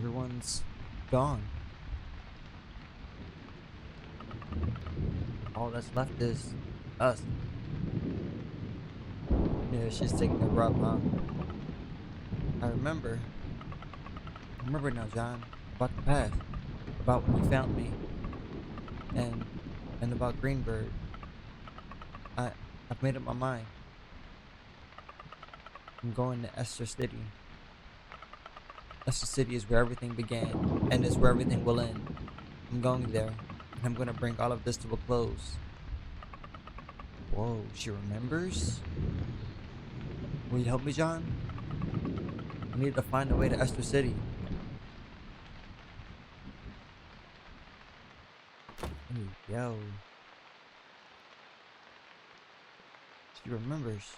Everyone's gone. All that's left is us. Yeah, she's taking a rub, huh? I remember. I remember now, John. About the past. About when you found me. And about Greenbird. I I've made up my mind. I'm going to Esther City. Esther City is where everything began, and is where everything will end. I'm going there, and I'm gonna bring all of this to a close. Whoa, she remembers? Will you help me, John? I need to find a way to Esther City. Hey, yo. She remembers.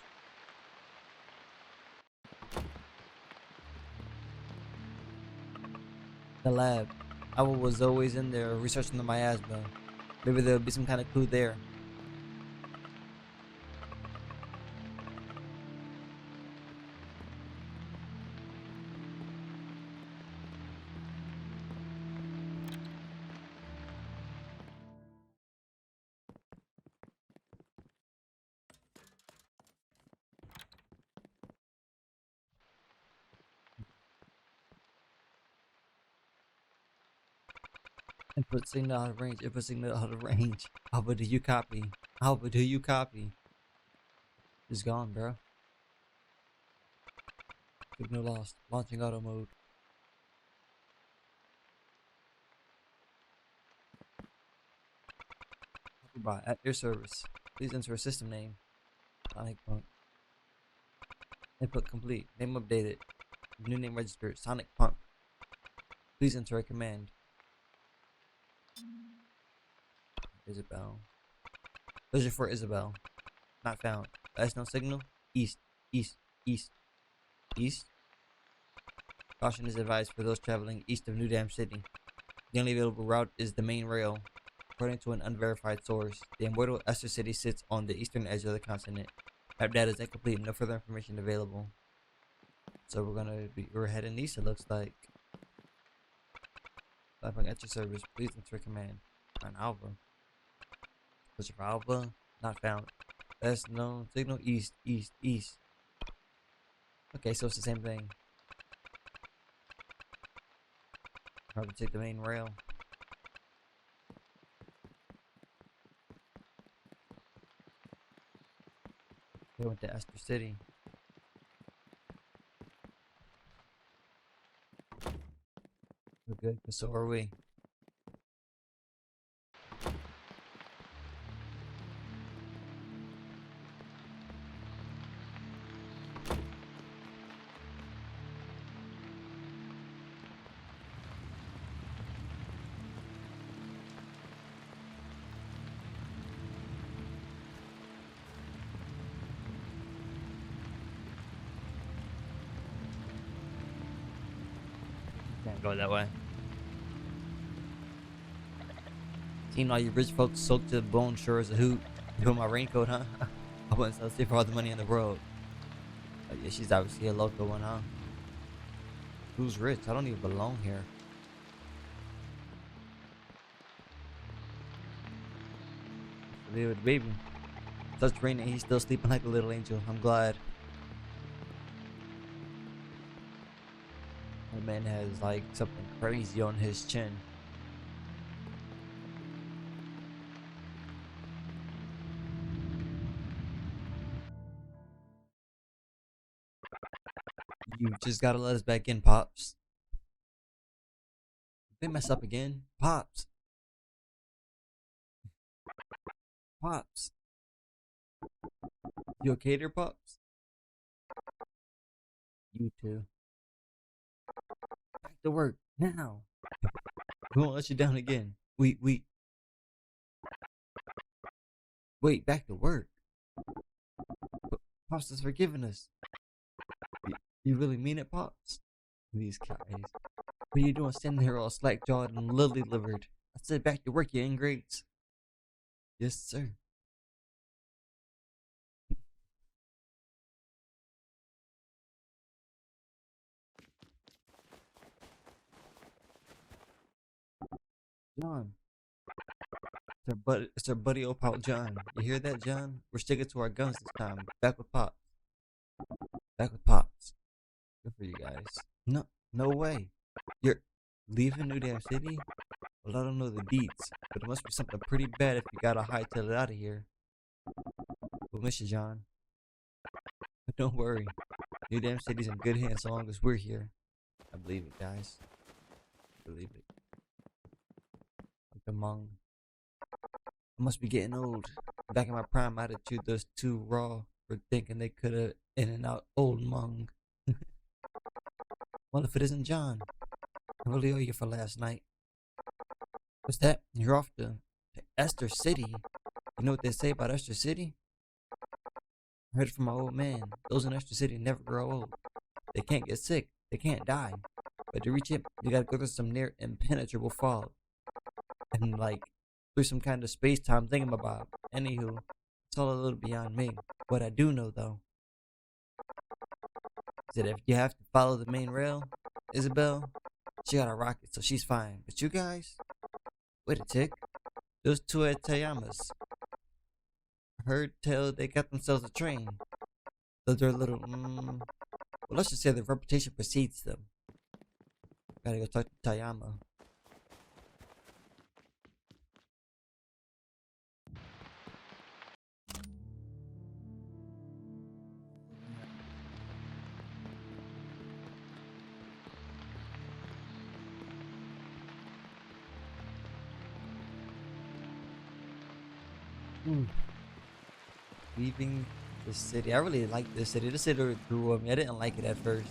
The lab. I was always in there researching the miasma. Maybe there'll be some kind of clue there. Input signal out of range. Input signal out of range. Alpha, do you copy? Alpha, do you copy? It's gone, bro. Signal lost. Launching auto mode. Bot at your service. Please enter a system name. Sonic Punk. Input complete. Name updated. New name registered. Sonic Punk. Please enter a command. Isabel. Searching for Isabel. Not found. Last known signal. East. East. East. East. Caution is advised for those traveling east of New Dam City. The only available route is the main rail. According to an unverified source, the immortal Esther City sits on the eastern edge of the continent. Map data is incomplete. No further information available. So we're heading east. It looks like. Typing at your service. Please enter a command. Find Alpha. Search for Alpha. Not found. Best known signal east. East. East. Okay, so it's the same thing. Probably take the main rail. They went to Esther City. We're good, but so are we. Can't go that way. Seeing all you rich folks soaked to the bone sure as a hoot. You put my raincoat, huh? I wouldn't sell it for all the money in the world. Oh, yeah, she's obviously a local one, huh? Who's rich? I don't even belong here. Leave it, baby. Such rain and he's still sleeping like a little angel. I'm glad. The man has like something crazy on his chin. You just gotta let us back in, Pops. They mess up again. Pops. Pops. You okay there, Pops? You too. Back to work now. We won't let you down again. Wait, back to work. Pops has forgiven us. You really mean it, Pops? These guys. What are you doing standing here all slack jawed and lily livered? I said back to work, you ingrates. Yes, sir. John, it's our buddy old pal John. You hear that, John? We're sticking to our guns this time. Back with Pops. Back with Pops. Good for you guys. No, no way. You're leaving New Dam City? Well, I don't know the deets, but it must be something pretty bad if you gotta hightail it out of here. We'll miss you, John. But don't worry. New Dam City's in good hands so long as we're here. I believe it, guys. I believe it. Like the Hmong. I must be getting old. Back in my prime, I'd have chewed those two raw for thinking they could have in and out old Hmong. Well, if it isn't John, I really owe you for last night. What's that? You're off to Esther City. You know what they say about Esther City? I heard it from my old man. Those in Esther City never grow old. They can't get sick. They can't die. But to reach it, you gotta go through some near impenetrable fog. And like, through some kind of space-time thingamabob. Anywho, it's all a little beyond me. What I do know, though, is that if you have to follow the main rail, Isabel, she got a rocket, so she's fine. But you guys, wait a tick. Those two Tayamas. Heard tell they got themselves a train. Though they're a little, well, let's just say their reputation precedes them. Gotta go talk to Tayama. Leaving the city. I really like this city. This city grew on me. I didn't like it at first.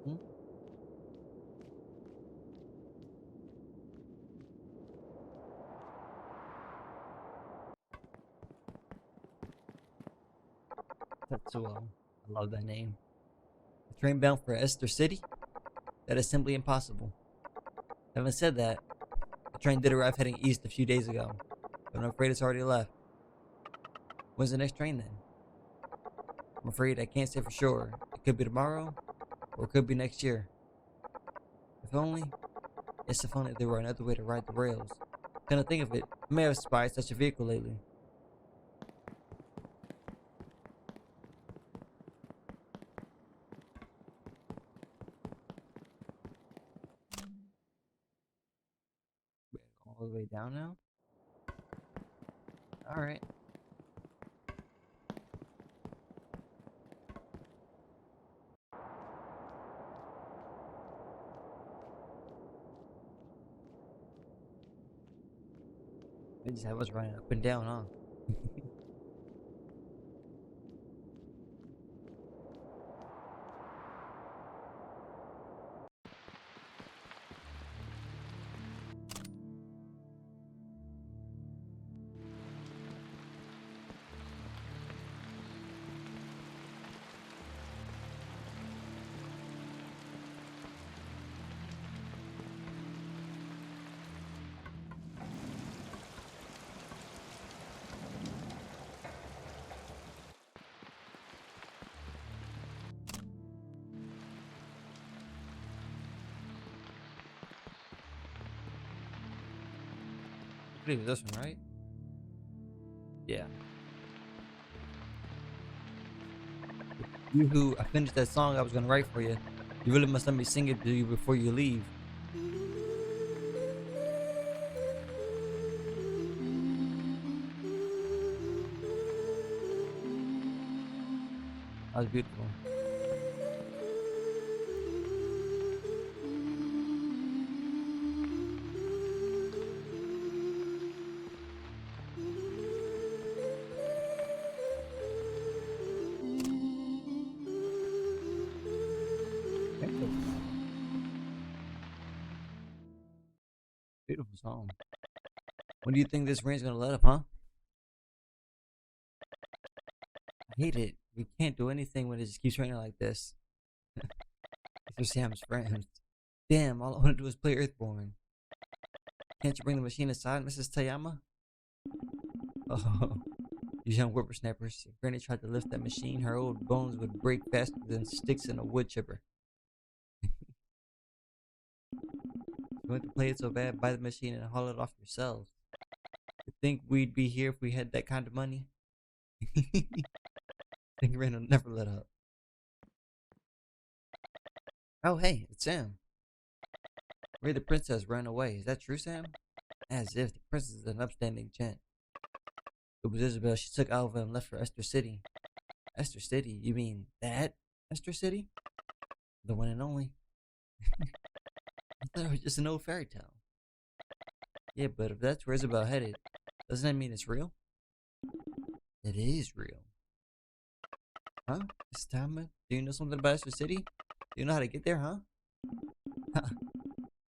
Hmm? Tetsuo. I love that name. A train bound for Esther City? That is simply impossible. Having said that, the train did arrive heading east a few days ago, but I'm afraid it's already left. When's the next train then? I'm afraid I can't say for sure. It could be tomorrow, or it could be next year. If only, yes, if only there were another way to ride the rails. Kind of think of it, I may have spied such a vehicle lately. All the way down now? Alright. They just have us running up and down, huh? I believe it's this one, right? Yeah. You who I finished that song I was gonna write for you. You really must let me sing it to you before you leave. That was beautiful. Beautiful song. When do you think this rain's gonna let up, huh? I hate it. We can't do anything when it just keeps raining like this. These are Sam's friends. Damn, all I want to do is play Earthborn. Can't you bring the machine aside, Mrs. Tayama? Oh, you young whippersnappers. If Granny tried to lift that machine, her old bones would break faster than sticks in a wood chipper. You want to play it so bad, buy the machine and haul it off yourselves. You think we'd be here if we had that kind of money? Think Granny will never let up. Oh, hey, it's Sam. Ray the princess ran away. Is that true, Sam? As if the princess is an upstanding gent. It was Isabel. She took Alva and left for Esther City. Esther City? You mean that Esther City? The one and only. I thought it was just an old fairy tale. Yeah, but if that's where Isabel headed, doesn't that mean it's real? It is real. Huh? Miss Tama, do you know something about Esther City? Do you know how to get there, huh?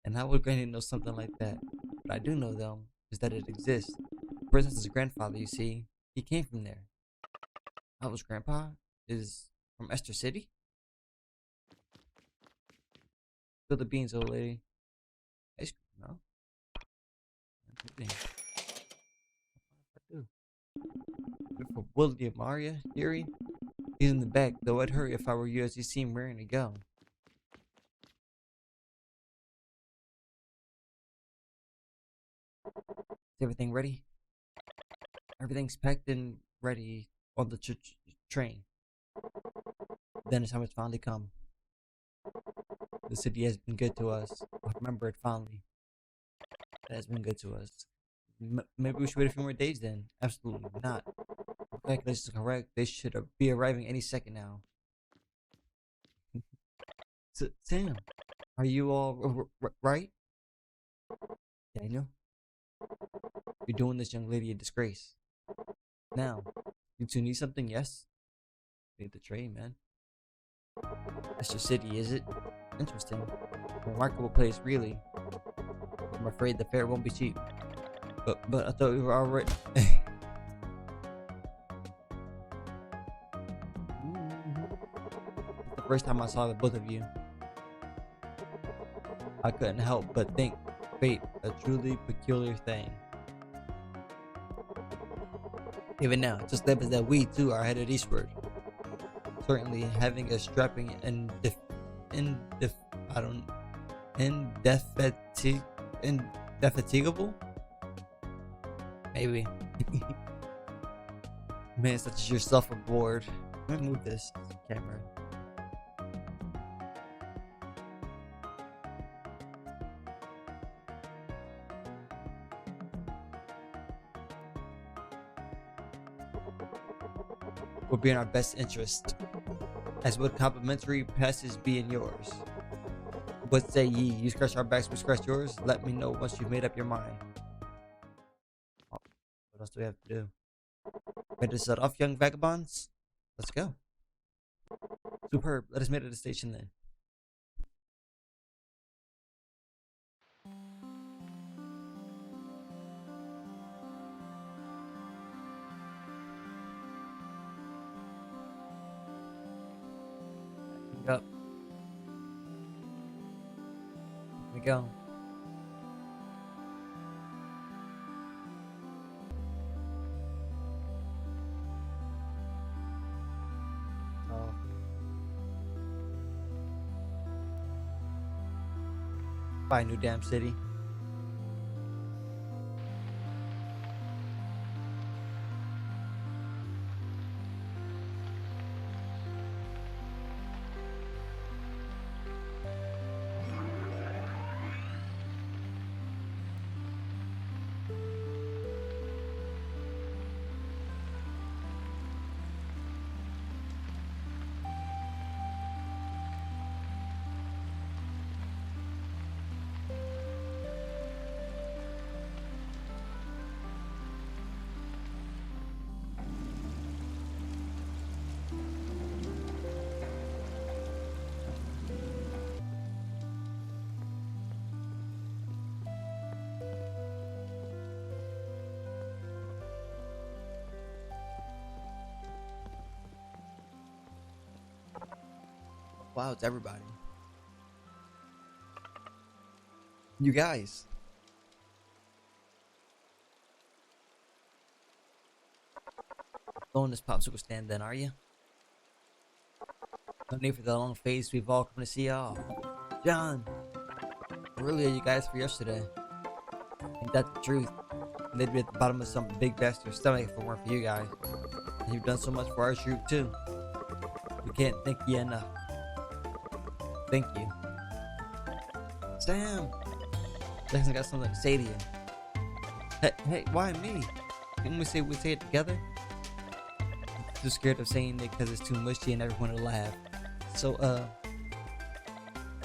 And how would Granny know something like that? What I do know, though, is that it exists. The princess's grandfather, you see, he came from there. Alva's grandpa is from Esther City? Spill the beans, old lady. Ice cream, no? What do? For William Maria, dearie? He's in the back, though I'd hurry if I were you as you seem raring to go. Is everything ready? Everything's packed and ready on the train. Then it's time it's finally come. The city has been good to us. I remember it finally. It has been good to us. Maybe we should wait a few more days then. Absolutely not. If calculations are correct, they should be arriving any second now. Sam, are you all right? Daniel, you're doing this young lady a disgrace. Now, you two need something, yes? Need the train, man. Esther City, is it? Interesting. A remarkable place, really. I'm afraid the fare won't be cheap. But I thought we were already. The first time I saw the both of you, I couldn't help but think fate a truly peculiar thing. Even now, it just happens that we too are headed eastward. Certainly, having a strapping and indefatigable? Maybe. Man, such as yourself are bored. Let me move this camera. Will be in our best interest, as would complimentary passes be in yours. What say ye? You scratch our backs, we scratch yours? Let me know once you've made up your mind. Oh, what else do we have to do? Ready to set off, young vagabonds? Let's go. Superb. Let us meet at the station then. Up. Here we go. Oh. Bye, New Dam City. Wow, it's everybody. You guys. Going this popsicle stand then, are you? No need for the long face. We've all come to see y'all. John, where really are you guys for yesterday? Ain't that the truth? They'd be at the bottom of some big bastard stomach if it weren't for you guys. And you've done so much for our troop too. We can't thank you enough. Thank you. Sam! Jackson got something to say to you. Hey, why me? Can we say it together? I'm too scared of saying it because it's too mushy and everyone will laugh. So,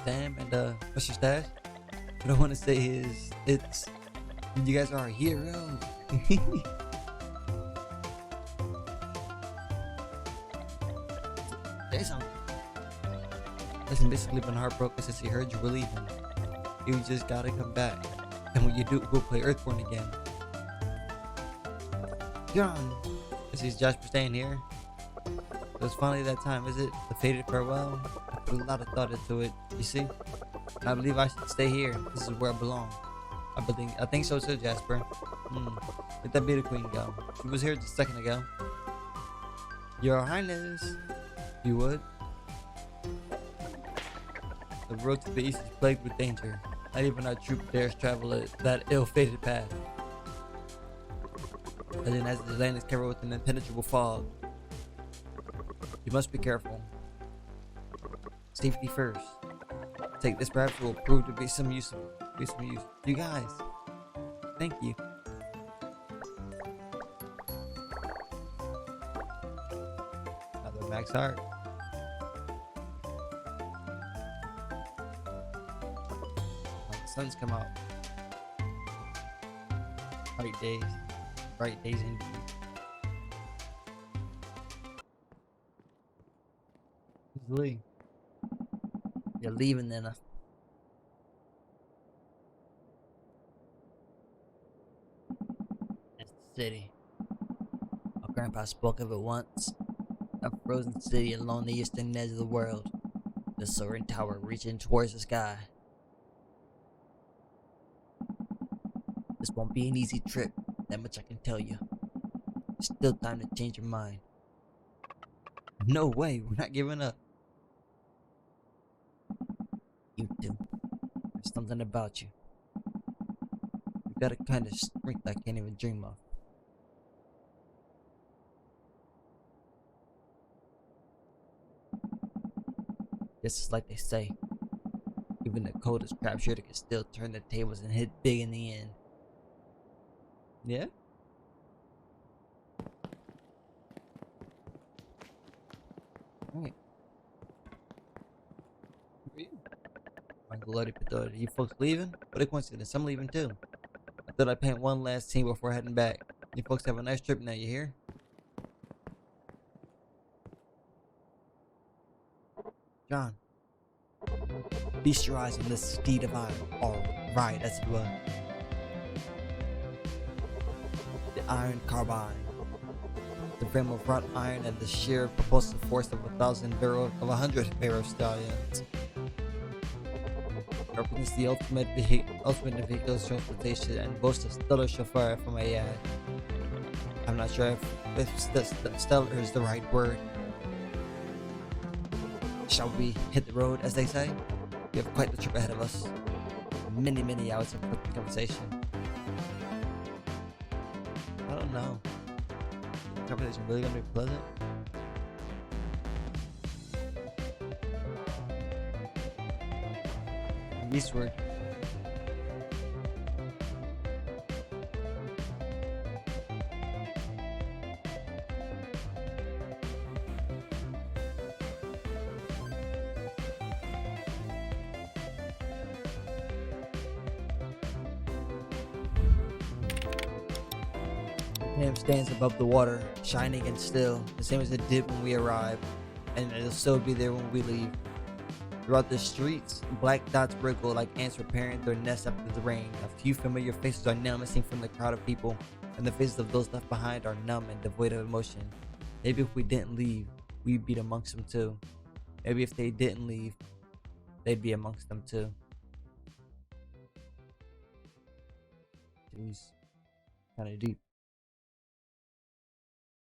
Sam and, what's your stash? What I want to say is, you guys are a hero. Say something. Listen, basically been heartbroken since he heard you were leaving. You just gotta come back. And when you do, we'll play Earthborn again. John! This is Josh for staying here. It was finally that time, is it? The fated farewell? I put a lot of thought into it, you see? I believe I should stay here. This is where I belong. I think so too, Jasper. Let that be the queen go. She was here just a second ago. Your Highness, you would. The road to the east is plagued with danger. Not even our troop dares travel it, that ill-fated path. And then as the land is covered with an impenetrable fog. You must be careful. Safety first. Take this, perhaps will prove to be some use. You guys, thank you. Another max heart. The sun's come out. Bright days indeed. Lee, you're leaving then. That's the city. My grandpa spoke of it once. A frozen city along the eastern edge of the world. The soaring tower reaching towards the sky. This won't be an easy trip, that much I can tell you. There's still time to change your mind. No way, we're not giving up. You do. There's something about you. You got a kind of strength I can't even dream of. This is like they say. Even the coldest crapshooter can still turn the tables and hit big in the end. Yeah? Alright. Who are you? Monkollywood, you folks leaving? What a coincidence, I'm leaving too. I thought I'd paint one last scene before heading back. You folks have a nice trip now, you hear? John. Feast your eyes on this steed of iron, or ride as it were. The iron carbine. The frame of wrought iron and the sheer propulsive force of 100 barrel stallions. Represents the ultimate vehicle transportation and boasts a stellar chauffeur, if I may add. I'm not sure if stellar is the right word. Shall we hit the road, as they say? We have quite the trip ahead of us. Many hours of quick conversation. I don't know. Is the conversation really gonna be pleasant? Eastward. Dam stands above the water, shining and still, the same as it did when we arrived, and it'll still be there when we leave. Throughout the streets, black dots wriggle like ants repairing their nests after the rain. A few familiar faces are now missing from the crowd of people, and the faces of those left behind are numb and devoid of emotion. Maybe if we didn't leave, we'd be amongst them too. Maybe if they didn't leave, they'd be amongst them too. Jeez, kind of deep.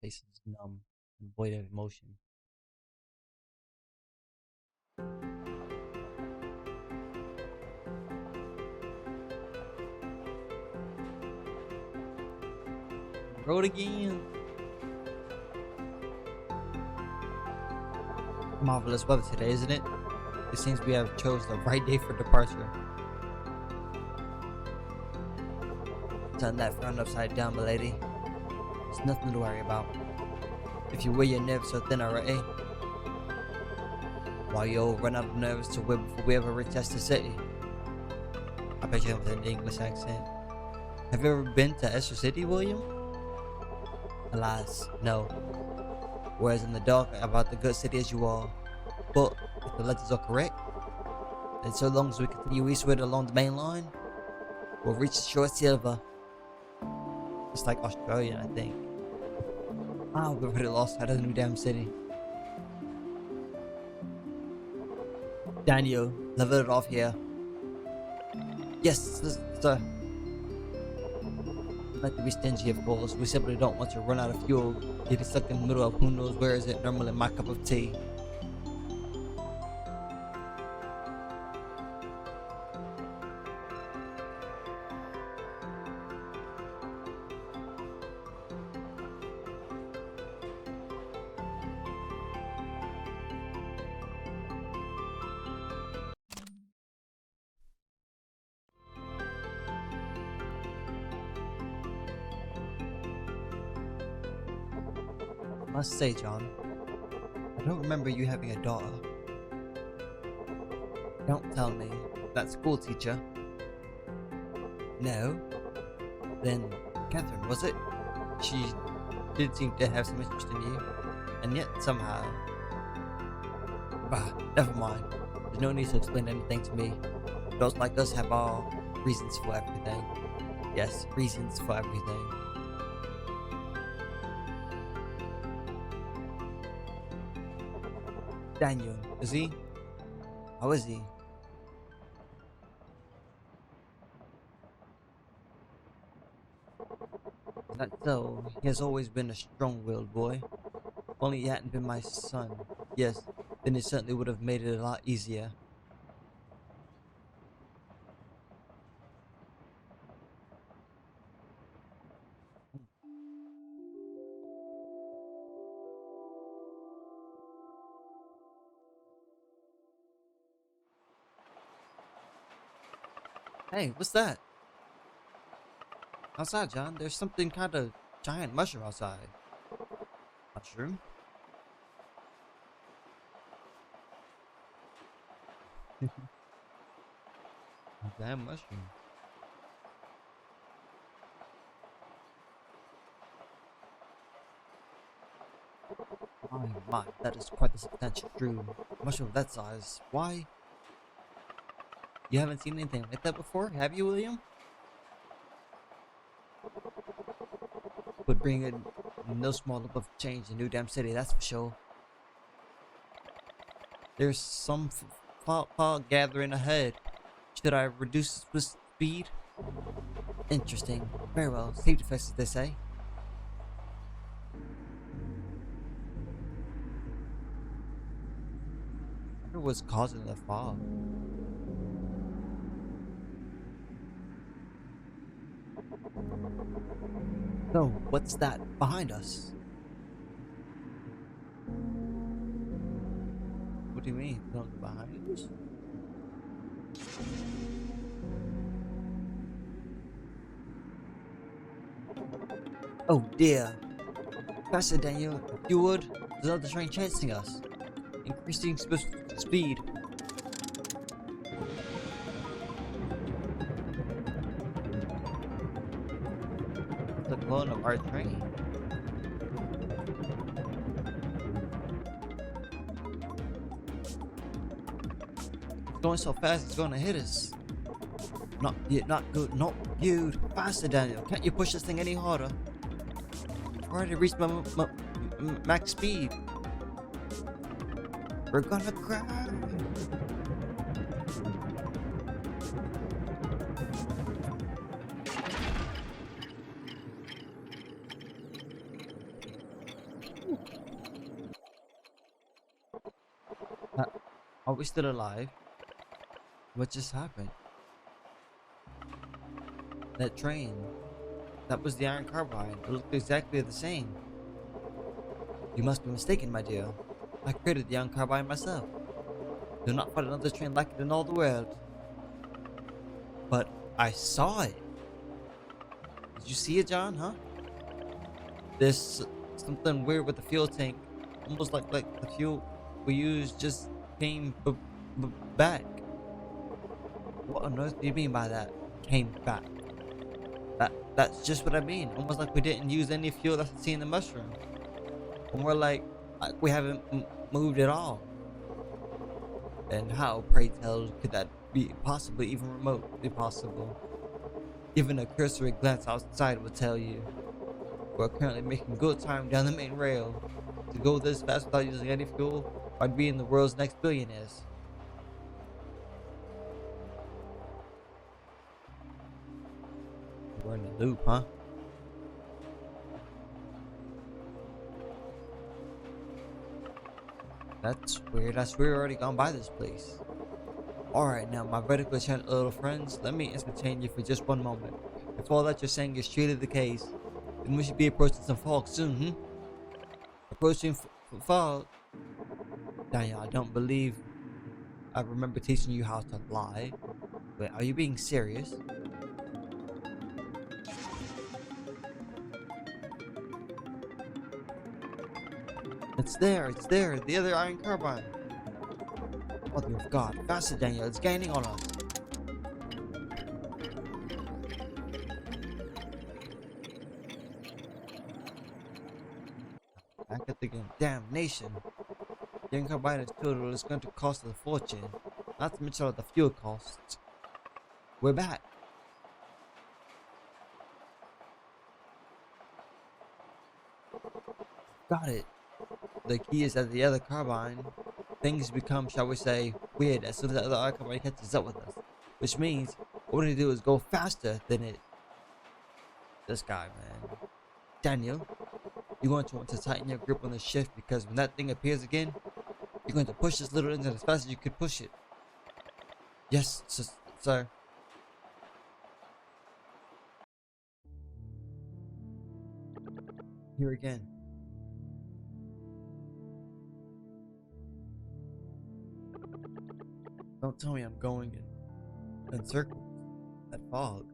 Face is numb and void of emotion. Road again. Marvelous weather today, isn't it? It seems we have chose the right day for departure. Turn that frown upside down, milady. There's nothing to worry about. If you wear your nerves so thin already, why you'll run out of nerves to where before we ever reach Esther City. I bet you with an English accent. Have you ever been to Esther City, William? Alas, no. Whereas in the dark about the good city as you are. But if the legends are correct, then so long as we continue eastward along the main line, we'll reach the shore silver. It's like Australia, I think. Ah, we've already lost sight of the new damn city. Daniel, level it off here. Yes, sir. Not to be stingy, of course. We simply don't want to run out of fuel, getting stuck in the middle of who knows where is it normally my cup of tea. I must say, John, I don't remember you having a daughter. Don't tell me. That school teacher? No? Then, Catherine, was it? She did seem to have some interest in you, and yet somehow... Bah, never mind. There's no need to explain anything to me. Those like us have all reasons for everything. Yes, reasons for everything. Daniel, is he? How is he? That's so. He has always been a strong-willed boy. If only he hadn't been my son. Yes, then it certainly would have made it a lot easier. Hey, what's that? Outside, John, there's something kind of giant mushroom outside. Mushroom? Damn mushroom. My, that is quite a substantial shroom. A mushroom of that size. Why? You haven't seen anything like that before, have you, William? Would bring in no small lump of change in New Dam City, that's for sure. There's some fog gathering ahead. Should I reduce the speed? Interesting. Very well. Safety first, as they say. I wonder what's causing the fog. So, what's that behind us? What do you mean? Something behind us? Oh dear. Faster, Daniel. If you would, there's another train chasing us. Increasing speed. The clone of our train. It's going so fast, it's going to hit us. Not yet, not good, not you. Faster, Daniel. Can't you push this thing any harder? I've already reached my max speed. We're gonna cry. Uh, are we still alive? What just happened? That train. That was the iron carbine. It looked exactly the same. You must be mistaken, my dear. I created the iron carbine myself. Do not find another train like it in all the world. But I saw it. Did you see it, John? Huh? There's something weird with the fuel tank. Almost like the fuel we used just came back. What on earth do you mean by that? Came back. That's just what I mean. Almost like we didn't use any fuel that's seen in the mushroom. And we're like we haven't moved at all. And how, pray tell, could that be possibly even remotely possible? Even a cursory glance outside would tell you. We're currently making good time down the main rail. To go this fast without using any fuel, I'd be in the world's next billionaires. We're in a loop, huh? That's weird. I swear we've already gone by this place. Alright, now my vertically challenged little friends, let me entertain you for just one moment. If all that you're saying is truly the case, then we should be approaching some fog soon, Approaching fog? Daniel, I don't believe I remember teaching you how to lie. Wait, are you being serious? It's there, the other iron carbine. Mother of God, faster, Daniel, it's gaining on us. Back at the game. Damnation. The iron carbine is total is going to cost us a fortune. Not to mention all the fuel costs. We're back. Got it. The key is that the other carbine, things become, shall we say, weird as soon as the other carbine catches up with us. Which means, what we need to do is go faster than it. This guy, man. Daniel, you're going to want to tighten your grip on the shift because when that thing appears again, you're going to push this little engine as fast as you could push it. Yes, sir. Here again. Don't tell me I'm going in circles. That fog.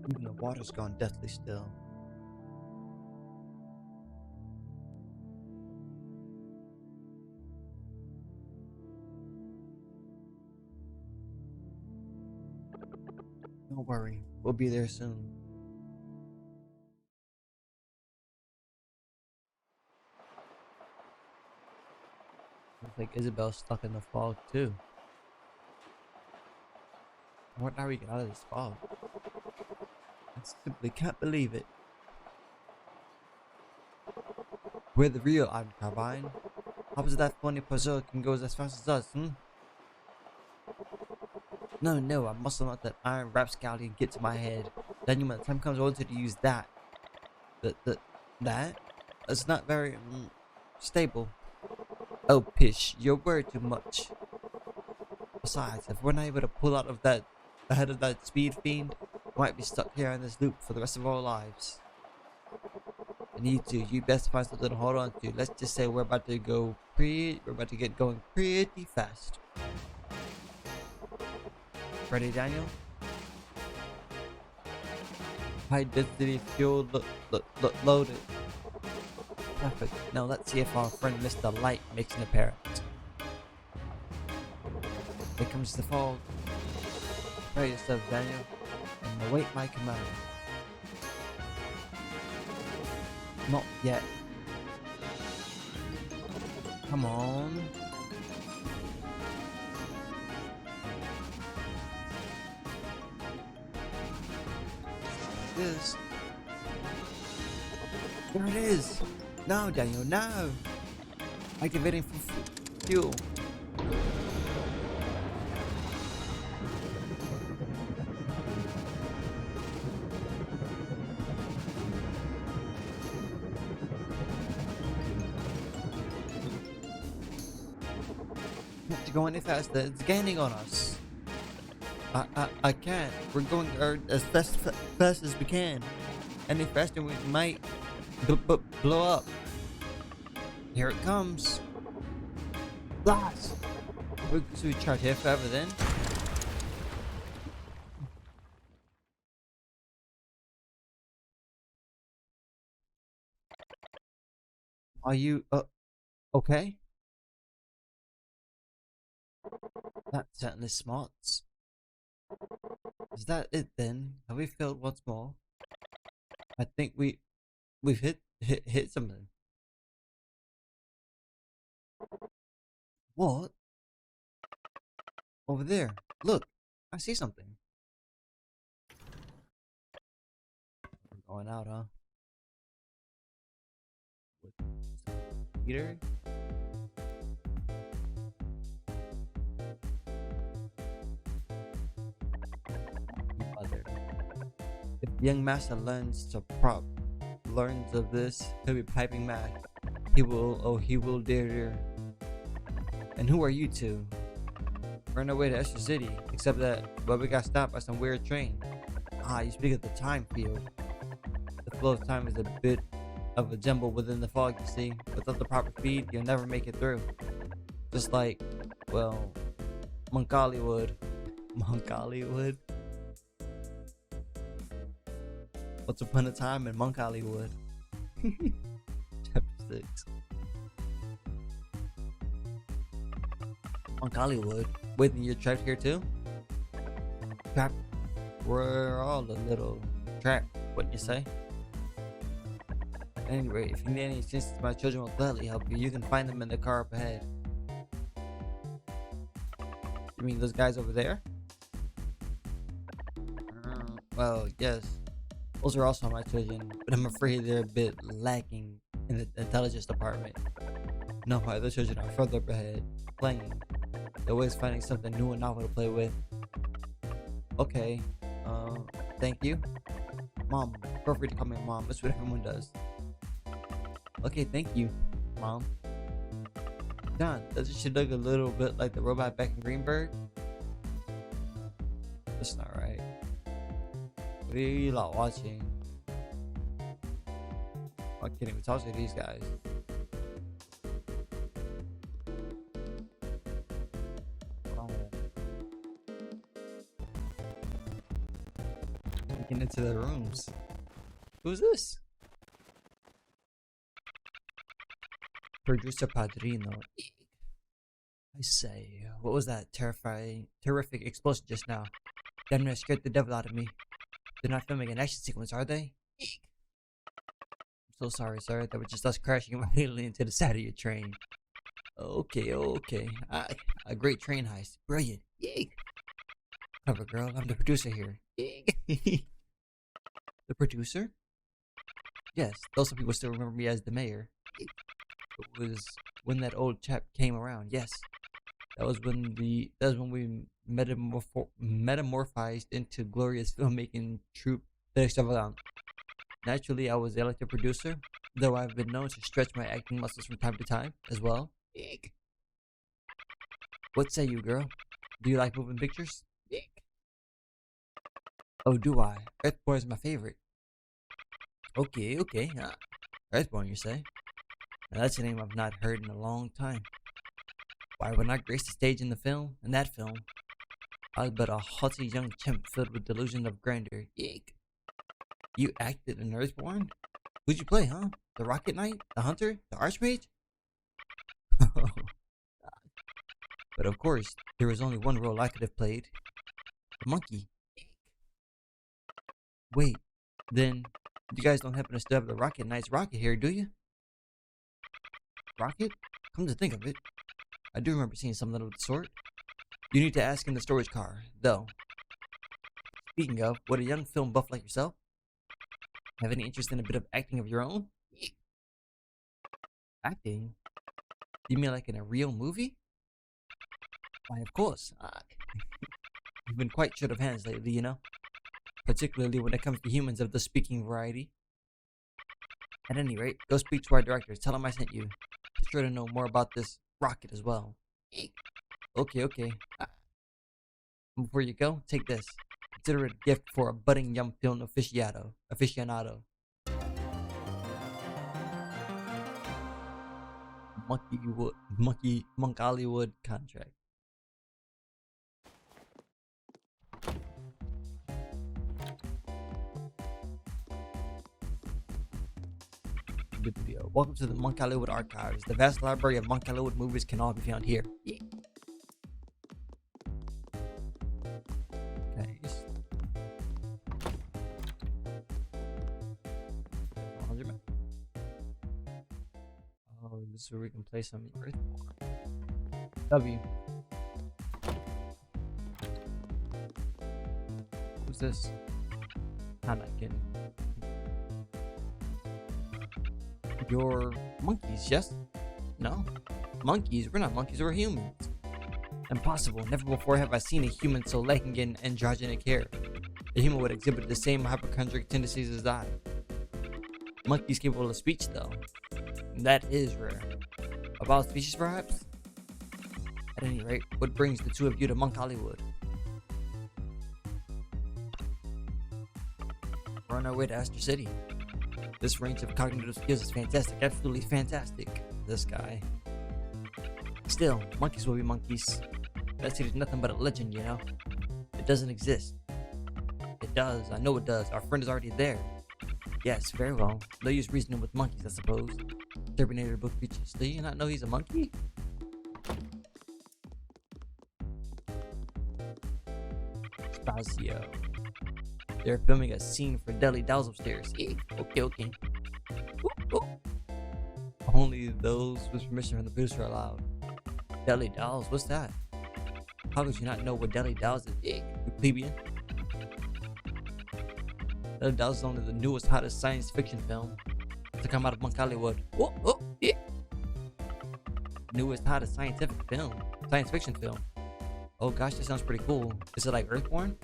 Even the water's gone deathly still. Don't worry, we'll be there soon. Looks like Isabel's stuck in the fog too. What how we get out of this fog? I simply can't believe it. We're the real iron carbine. How is that funny puzzle can go as fast as us, No, I mustn't let that iron rapscallion get to my head. Then when the time comes, I wanted to use that. That? That's not very stable. Oh, pish, you're worried too much. Besides, if we're not able to pull out of that ahead of that speed fiend, we might be stuck here in this loop for the rest of our lives. And you best find something to hold on to. Let's just say we're about to get going pretty fast. Ready, Daniel? High density fuel loaded. Perfect. Now let's see if our friend Mr. Light makes an appearance. Here comes the fog. Prepare yourself, Daniel, and await my command. Not yet. Come on. This. There it is. No, Daniel, no. Activating fuel. Can't go any faster. It's gaining on us. I can't. We're going as fast as we can. Any faster we might blow up. Here it comes. Blast! So we charge here forever then? Are you, okay? That certainly smarts. Is that it then? Have we failed once more? I think we've hit something. What? Over there. Look, I see something. We're going out, huh? With Peter? Mother. If the young master learns of this, he'll be piping mad. He will dare. And who are you two? We're on our way to Esther City, except that we got stopped by some weird train. Ah, you speak of the time field. The flow of time is a bit of a jumble within the fog, you see. Without the proper feed, you'll never make it through. Just like, well, Monkollywood. Monkollywood? Once upon a time in Monkollywood. Chapter 6. Monkollywood. Wait, you're trapped here too? Trapped? We're all a little trapped, wouldn't you say? Anyway, if you need any assistance, my children will gladly help you. You can find them in the car up ahead. You mean those guys over there? Well, yes. Those are also my children, but I'm afraid they're a bit lacking in the intelligence department. No, my other children are further up ahead, playing. They're always finding something new and novel to play with. Okay, thank you. Mom, feel free to call me Mom. That's what everyone does. Okay, thank you, Mom. John, doesn't she look a little bit like the robot back in Greenberg? That's not right. What are you lot watching? I can't even talk to these guys. Getting into the rooms. Who's this? Producer Padrino. I say, what was that terrific explosion just now? Damn near scared the devil out of me. They're not filming an action sequence, are they? I'm so sorry, sir. That was just us crashing immediately into the side of your train. Okay. A great train heist. Brilliant. Cover girl, I'm the producer here. The producer? Yes, those people still remember me as the mayor. It was when that old chap came around. Yes, that was when we metamorphized into glorious filmmaking troupe d'extravagance. Naturally, I was elected producer, though I've been known to stretch my acting muscles from time to time as well. What say you, girl? Do you like moving pictures? Oh, do I? Earthborn is my favorite. Okay. Earthborn, you say? Now that's a name I've not heard in a long time. Why, when I graced the stage in that film, I was but a haughty young chimp filled with delusion of grandeur. You acted in Earthborn? Who'd you play, huh? The Rocket Knight? The Hunter? The Archmage? But of course, there was only one role I could have played. The monkey. Wait, then you guys don't happen to still have the Rocket Knight's rocket here, do you? Rocket? Come to think of it, I do remember seeing something of the sort. You need to ask in the storage car, though. Speaking of, would a young film buff like yourself have any interest in a bit of acting of your own? Acting? You mean like in a real movie? Why, of course. You've been quite short of hands lately, you know? Particularly when it comes to humans of the speaking variety. At any rate, go speak to our director. Tell him I sent you. Be sure to know more about this rocket as well. Okay, okay. Before you go, take this. Consider it a gift for a budding young film aficionado. Monkollywood contract. Video. Welcome to the Monkollywood archives. The vast library of Monkollywood movies can all be found here. Yeah. Okay. Oh, this is where we can play some Earth. W. Who's this? I'm not kidding. You're monkeys, yes? No? Monkeys? We're not monkeys, we're humans. Impossible. Never before have I seen a human so lacking in androgenic hair. A human would exhibit the same hypochondriac tendencies as I. Monkeys capable of speech, though. That is rare. Of all species, perhaps? At any rate, what brings the two of you to Monkollywood? We're on our way to Astor City. This range of cognitive skills is fantastic, absolutely fantastic. This guy. Still, monkeys will be monkeys. That city's nothing but a legend, you know? It doesn't exist. It does, I know it does. Our friend is already there. Yes, very well. No use reasoning with monkeys, I suppose. Terminator book creatures. Do you not know he's a monkey? Spazio. They're filming a scene for Deli Dolls upstairs. Yeah, okay. Ooh. Only those with permission from the producer are allowed. Deli Dolls? What's that? How could you not know what Deli Dolls is? Yeah, you plebeian. Deli Dolls is only the newest, hottest science fiction film to come out of Monkollywood. Yeah. Newest, hottest science fiction film. Oh gosh, that sounds pretty cool. Is it like Earthborn?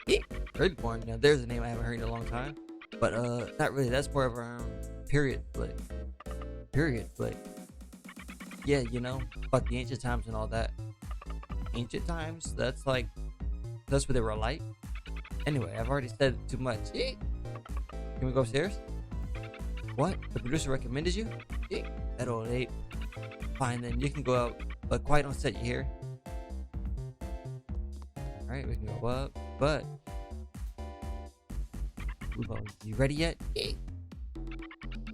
Yeah, Earthborn. Now there's a name I haven't heard in a long time. But not really. That's more of a period flick. Yeah, you know, about the ancient times and all that. Ancient times? That's what they were like. Anyway, I've already said too much. Yeah. Can we go upstairs? What? The producer recommended you? Yeah. That old ape. Fine then, you can go out. But quiet on set, you hear? Alright, we can go up. But you ready yet? Yeah.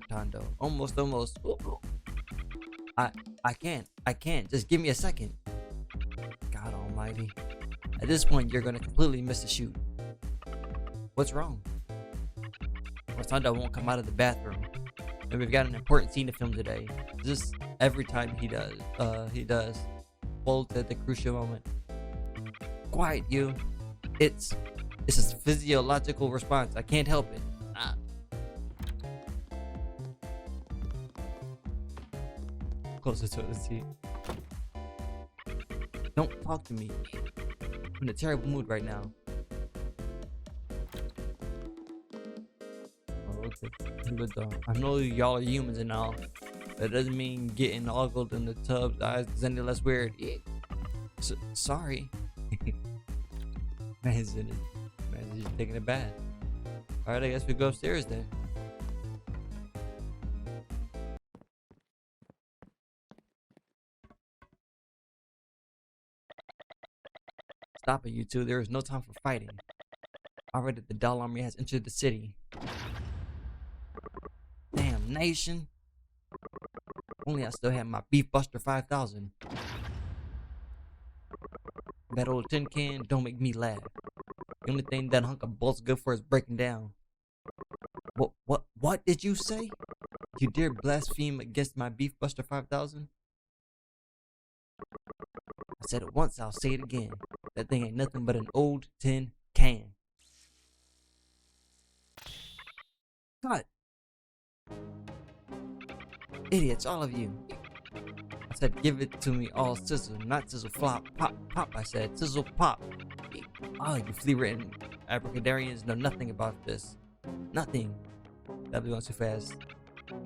Tondo. Almost. Ooh. I can't. Just give me a second. God almighty. At this point, you're gonna completely miss the shoot. What's wrong? Tondo won't come out of the bathroom. And we've got an important scene to film today. Just every time he does. Folds at the crucial moment. Quiet, you. It's a physiological response. I can't help it. Closer to the seat. Don't talk to me. I'm in a terrible mood right now. Oh, okay. But I know y'all are humans and all. That doesn't mean getting ogled in the tub's eyes is any less weird. Yeah. Sorry. Man's just taking a bath. Alright, I guess we go upstairs then. Stop it, you two. There is no time for fighting. Already the doll army has entered the city. Damn nation. Only I still have my Beef Buster 5000. That old tin can don't make me laugh. The only thing that hunk of bolt's good for is breaking down. What did you say? You dare blaspheme against my Beef Buster 5000? I said it once, I'll say it again. That thing ain't nothing but an old tin can. Cut. Idiots, all of you. I said, give it to me all sizzle, not sizzle flop. Pop, pop, I said. Sizzle pop. Oh, you flea-ridden abracadarians know nothing about this. Nothing. That was going too fast.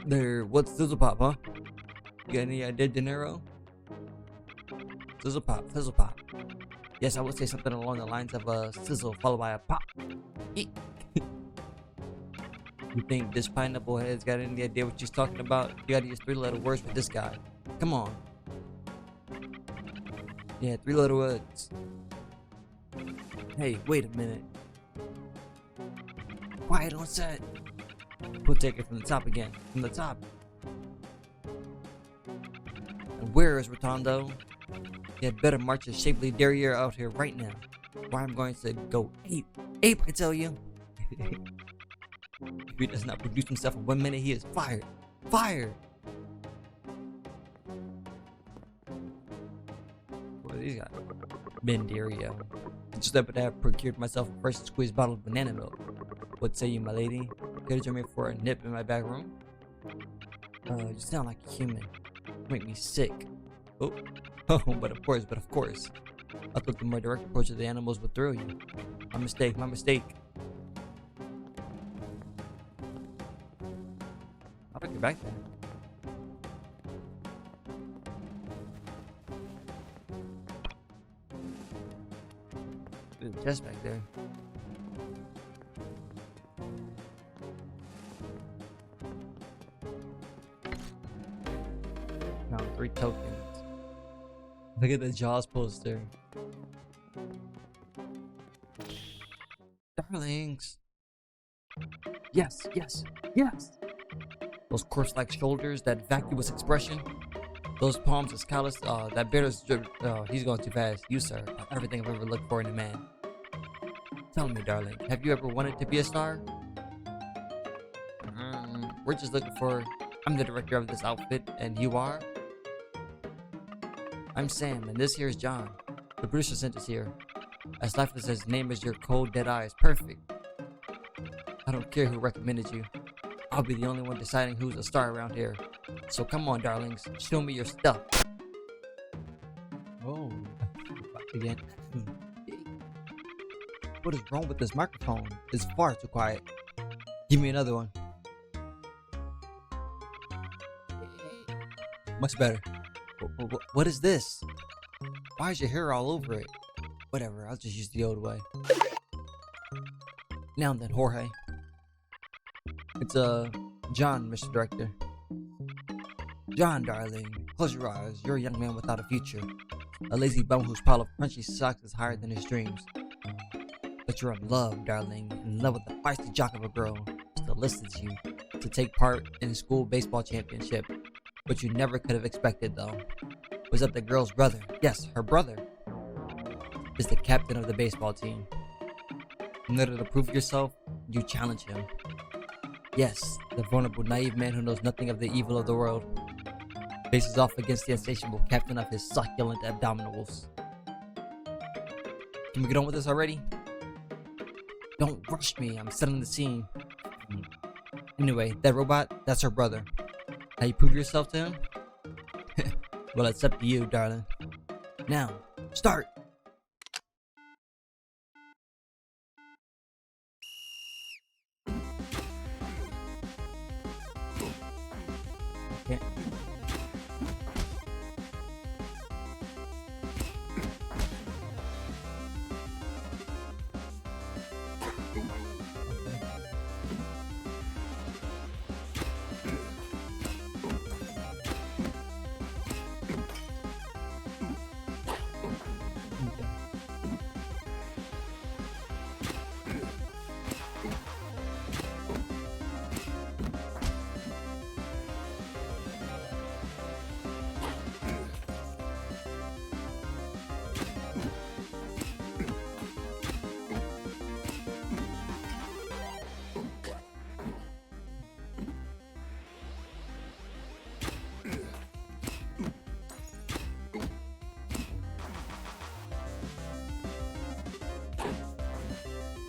There, what's sizzle pop, huh? You got any idea, De Niro? Sizzle pop, sizzle pop. Yes, I would say something along the lines of a sizzle followed by a pop. Eek. You think this pineapple head's got any idea what she's talking about? You gotta use 3-letter words for this guy. Come on. Yeah, 3-letter words. Hey, wait a minute. Quiet on set. We'll take it from the top again. From the top. And where is Rotondo? You had better march a shapely derriere out here right now. Or I'm going to go ape. Ape, I tell you. If he does not produce himself in 1 minute, he is fired. Fired! What are these guys? Benderio. Just that, but I have procured myself a fresh squeezed bottle of banana milk. What say you, my lady? Could you join me for a nip in my back room? You sound like a human. You make me sick. Oh, oh, but of course. I thought the more direct approach of the animals would thrill you. My mistake. How do I get back there? There's a chest back there. Found 3 tokens. Look at the Jaws poster. Darlings. Yes. Those corpse-like shoulders, that vacuous expression. Those palms as callous. That beard's drip. Oh, he's going too fast. You, sir, are everything I've ever looked for in a man. Tell me, darling, have you ever wanted to be a star? We're just looking for... I'm the director of this outfit, and you are? I'm Sam, and this here is John. The producer sent us here. As lifeless as his name is your cold, dead eyes. Perfect. I don't care who recommended you. I'll be the only one deciding who's a star around here. So come on, darlings. Show me your stuff. Oh. Again. What is wrong with this microphone? It's far too quiet. Give me another one. Much better. What is this? Why is your hair all over it? Whatever, I'll just use the old way. Now then, Jorge. It's John, Mr. Director. John, darling, close your eyes. You're a young man without a future. A lazy bum whose pile of crunchy socks is higher than his dreams. But you're in love, darling, in love with a feisty jock of a girl who solicits you to take part in the school baseball championship. What you never could have expected, though, was that the girl's brother, yes, her brother, is the captain of the baseball team. In order to prove yourself, you challenge him. Yes, the vulnerable, naive man who knows nothing of the evil of the world faces off against the insatiable captain of his succulent abdominals. Can we get on with this already? Don't rush me, I'm setting the scene. Anyway, that robot, that's her brother. How you prove yourself to him? Well, it's up to you, darling. Now, start! Okay.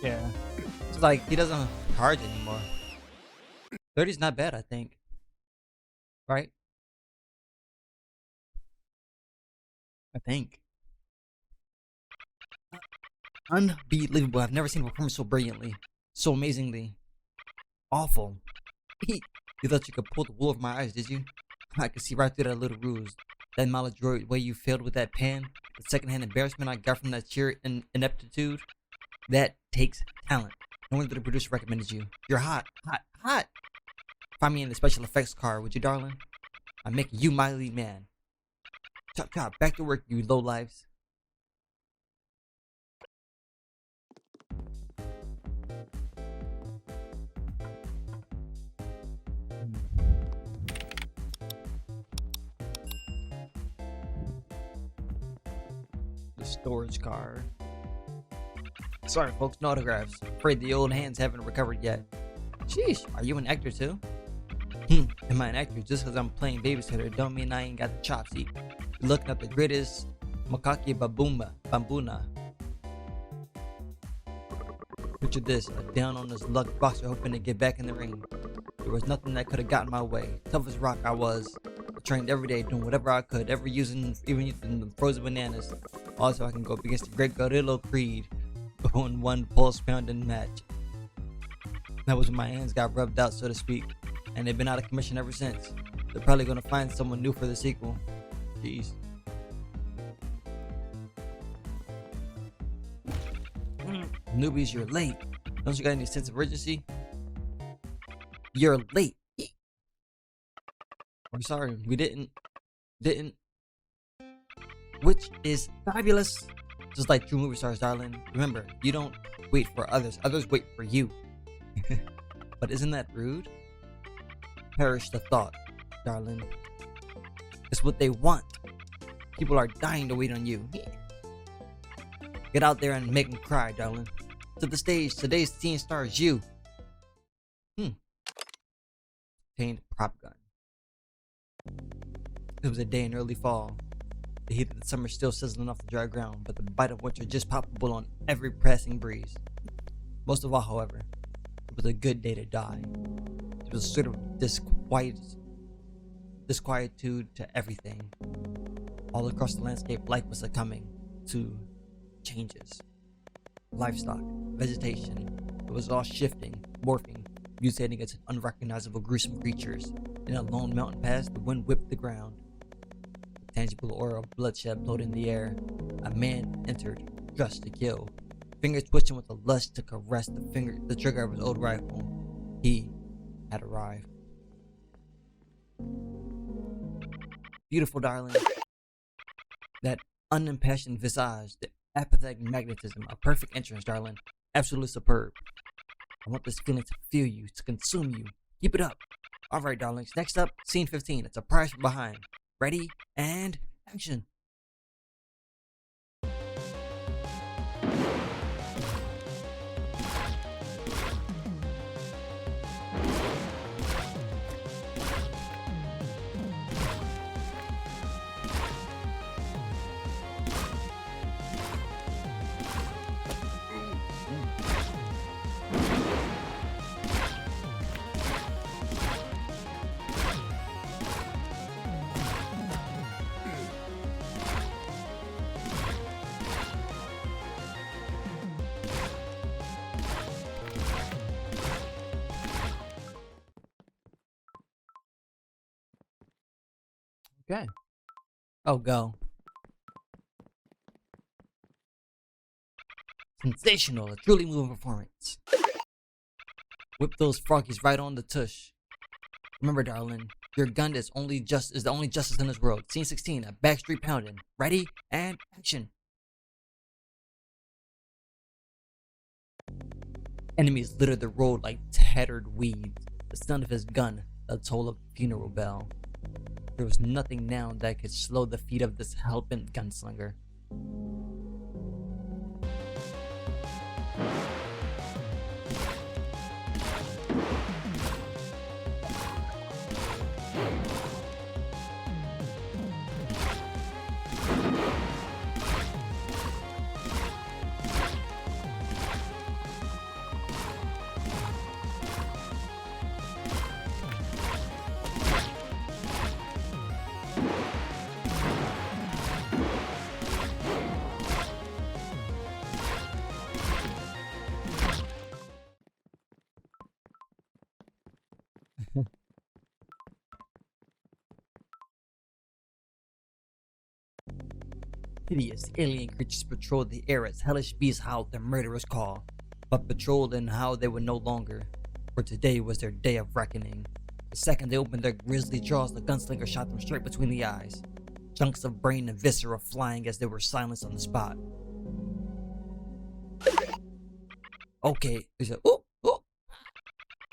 Yeah. It's like he doesn't charge anymore. 30's not bad, I think. Right? I think. Unbelievable. I've never seen a performance so brilliantly, so amazingly awful. You thought you could pull the wool over my eyes, did you? I could see right through that little ruse. That maladroit way you failed with that pan, the secondhand embarrassment I got from that sheer ineptitude. That takes talent. No wonder the producer recommended you. You're hot, hot, hot. Find me in the special effects car, would you, darling? I'm making you my lead man. Chop, chop, back to work, you lowlifes. The storage car. Sorry, folks, no autographs. Afraid the old hands haven't recovered yet. Sheesh, are you an actor too? Am I an actor? Just because I'm playing babysitter don't mean I ain't got the chops. You're looking at the greatest Makaki Bambuna. Picture this, a down on his luck boxer hoping to get back in the ring. There was nothing that could have gotten my way. Tough as rock I was. I trained every day doing whatever I could, even using the frozen bananas. Also I can go up against the great Gorilla Creed in one pulse pounding match. That was when my hands got rubbed out, so to speak, and they've been out of commission ever since. They're probably gonna find someone new for the sequel. Jeez. Newbies, you're late. Don't you got any sense of urgency? You're late. I'm sorry, we didn't. Which is fabulous. Just like true movie stars, darling. Remember, you don't wait for others. Others wait for you. But isn't that rude? Perish the thought, darling. It's what they want. People are dying to wait on you. Get out there and make them cry, darling. To the stage, today's scene stars you. Obtained prop gun. It was a day in early fall. The heat of the summer still sizzling off the dry ground, but the bite of winter just palpable on every passing breeze. Most of all, however, it was a good day to die. There was a sort of disquietude to everything. All across the landscape, life was succumbing to changes. Livestock, vegetation, it was all shifting, morphing, mutating into unrecognizable gruesome creatures. In a lone mountain pass, the wind whipped the ground. The tangible aura of bloodshed flowed in the air. A man entered, dressed to kill. Fingers twitching with a lust to caress the trigger of his old rifle. He had arrived. Beautiful, darling. That unimpassioned visage, the apathetic magnetism, a perfect entrance, darling. Absolutely superb. I want this feeling to feel you, to consume you. Keep it up. Alright, darlings. Next up, scene 15. It's a prize from behind. Ready, and action. Okay. Oh, go. Sensational, a truly moving performance. Whip those froggies right on the tush. Remember, darling, your gun is the only justice in this world. Scene 16, a backstreet pounding. Ready, and action. Enemies litter the road like tattered weeds. The sound of his gun, the toll of a funeral bell. There was nothing now that could slow the feet of this hell-bent gunslinger. Hideous alien creatures patrolled the air as hellish beasts howled their murderous call, but patrolled and how they would no longer, for today was their day of reckoning. The second they opened their grisly jaws, the gunslinger shot them straight between the eyes, chunks of brain and viscera flying as they were silenced on the spot. Okay, he said, oh, oh.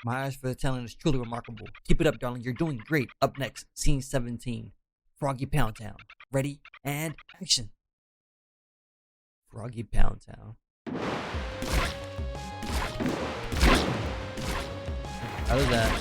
My eyes for the talent is truly remarkable. Keep it up, darling. You're doing great. Up next, scene 17. Froggy Pound Town. Ready and action. Froggy Pound Town. How was that?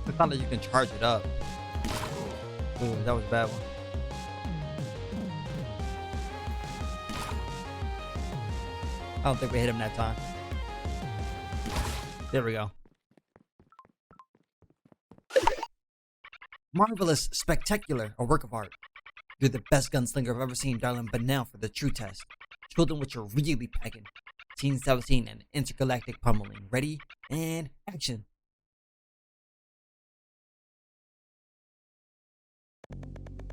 I thought that you can charge it up. Ooh, that was a bad one. I don't think we hit him that time. There we go. Marvelous, spectacular, a work of art. You're the best gunslinger I've ever seen, darling, but now for the true test. Show them what you're really packing. Scene 17 and intergalactic pummeling. Ready and action.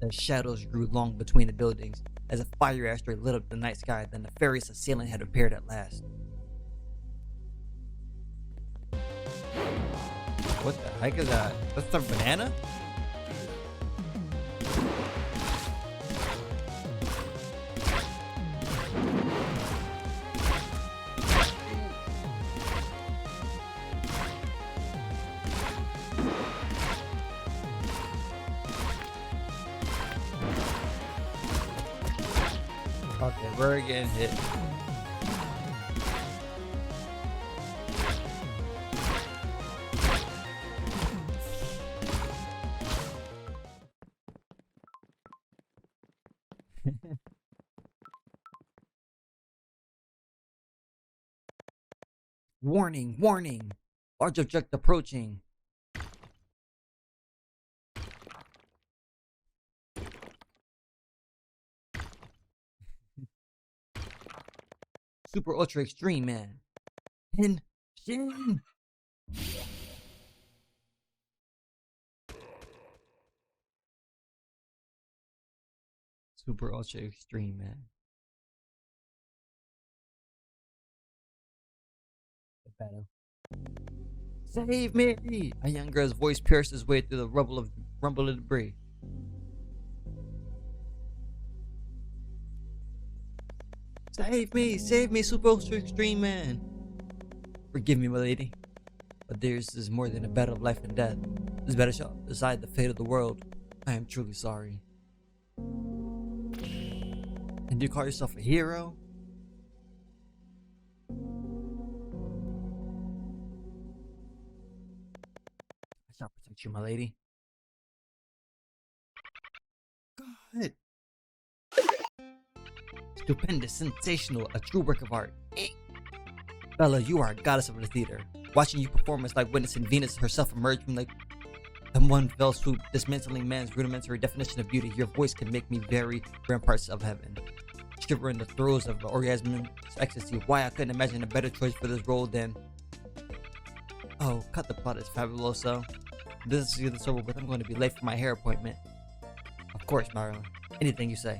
The shadows grew long between the buildings as a fire asteroid lit up the night sky. The nefarious assailant had appeared at last. What the heck is that? That's a banana? Okay, we're getting hit. Warning, warning! Large object approaching. Super ultra extreme man. Shin. Super ultra extreme man. The battle. Save me! A young girl's voice pierced his way through the rumble of debris. Save me, super ultra extreme man. Forgive me, my lady, but theirs is more than a battle of life and death. This battle shall decide the fate of the world. I am truly sorry. And you call yourself a hero? I shall protect you, my lady. God. Stupendous, sensational, a true work of art. Bella, you are a goddess of the theater. Watching you perform is like witnessing Venus herself emerge from the one fell swoop, dismantling man's rudimentary definition of beauty. Your voice can make me very grand parts of heaven. Shiver in the throes of orgasm ecstasy. Why I couldn't imagine a better choice for this role than... Oh, cut the plot, it's fabuloso. This is over with. I'm going to be late for my hair appointment. Of course, Marilyn. Anything you say.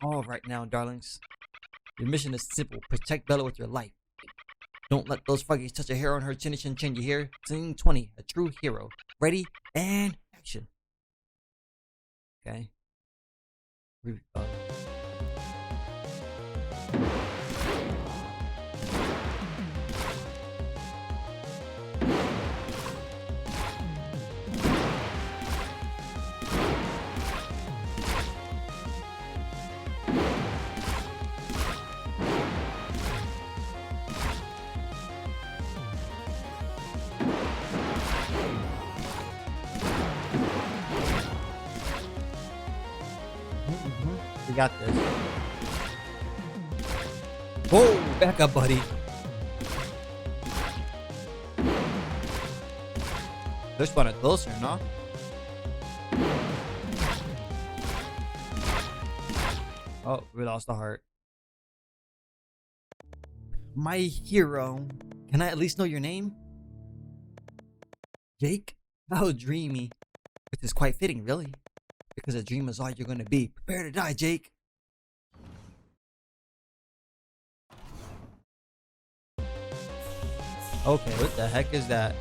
All right now, darlings. Your mission is simple. Protect Bella with your life. Don't let those froggies touch a hair on her chinny chin chin, you hear? Scene 20, a true hero. Ready and action. Okay. We got this. Whoa, back up, buddy. They're spawning closer, no? Oh, we lost the heart. My hero. Can I at least know your name? Jake? How dreamy. Which is quite fitting, really. Because a dream is all you're gonna be. Prepare to die, Jake. Okay, what the heck is that?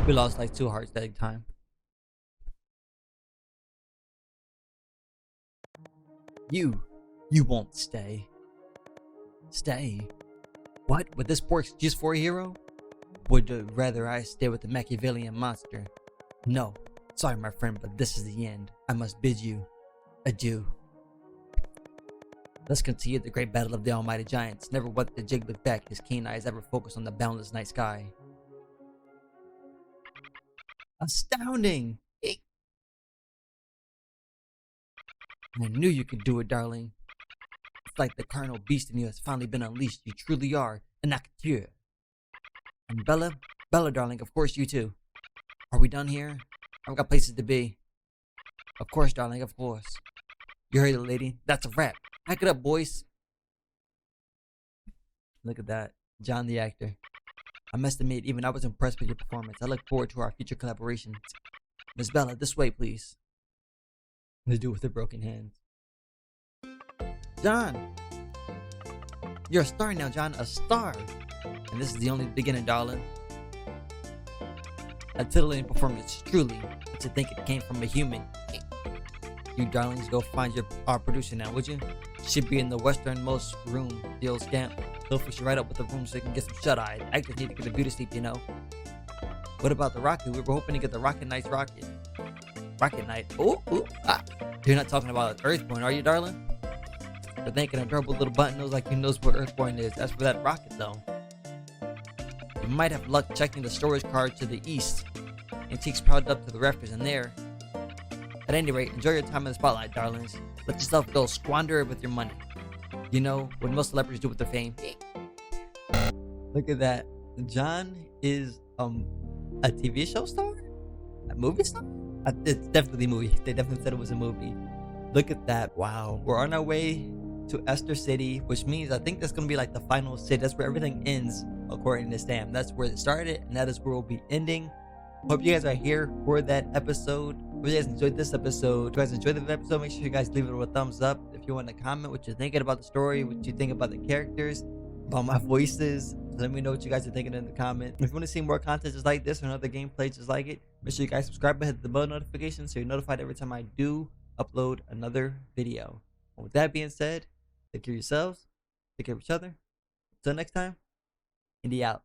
We lost like 2 hearts that time. You won't stay. Stay? What? With this poor excuse for a hero? Would rather I stay with the Machiavellian monster? No. Sorry, my friend, but this is the end. I must bid you adieu. Let's continue the great battle of the almighty giants. Never once did Jake look back, his keen eyes ever focused on the boundless night sky. Astounding! I knew you could do it, darling. It's like the carnal beast in you has finally been unleashed. You truly are an acteur. And Bella, darling, of course you too. Are we done here? I've got places to be. Of course, darling, of course. You heard it, lady. That's a wrap. Pack it up, boys. Look at that. John the actor. I must admit, even I was impressed with your performance. I look forward to our future collaborations. Miss Bella, this way, please. The dude with the broken hands. John! You're a star now, John. A star! And this is the only beginning, darling. A titillating performance, truly. To think it came from a human. You darlings go find our producer now, would you? Should be in the westernmost room, the old scamp. He'll fix you right up with the room so you can get some shut-eye. Actors need to get a beauty sleep, you know. What about the rocket? We were hoping to get the Rocket Knight's rocket. Rocket Knight? Ooh, ah. You're not talking about Earthborn, are you, darling? You're thinking a adorable little button nose like he knows what Earthborn is. As for that rocket, though, you might have luck checking the storage card to the east. Antiques piled up to the rafters in there. At any rate, enjoy your time in the spotlight, darlings. Let yourself go, squander it with your money. You know, what most celebrities do with their fame. Look at that. John is a TV show star? A movie star? It's definitely a movie. They definitely said it was a movie. Look at that. Wow. We're on our way to Esther City, which means I think that's going to be like the final city. That's where everything ends, according to Sam. That's where it started, and that is where we'll be ending. Hope you guys are here for that episode. Hope you guys enjoyed this episode. If you guys enjoyed the episode, make sure you guys leave it with a thumbs up. If you want to comment what you're thinking about the story, what you think about the characters, about my voices, let me know what you guys are thinking in the comment. If you want to see more content just like this or another gameplay just like it, make sure you guys subscribe and hit the bell notification so you're notified every time I do upload another video. And with that being said, take care of yourselves, take care of each other. Until next time, Indy out.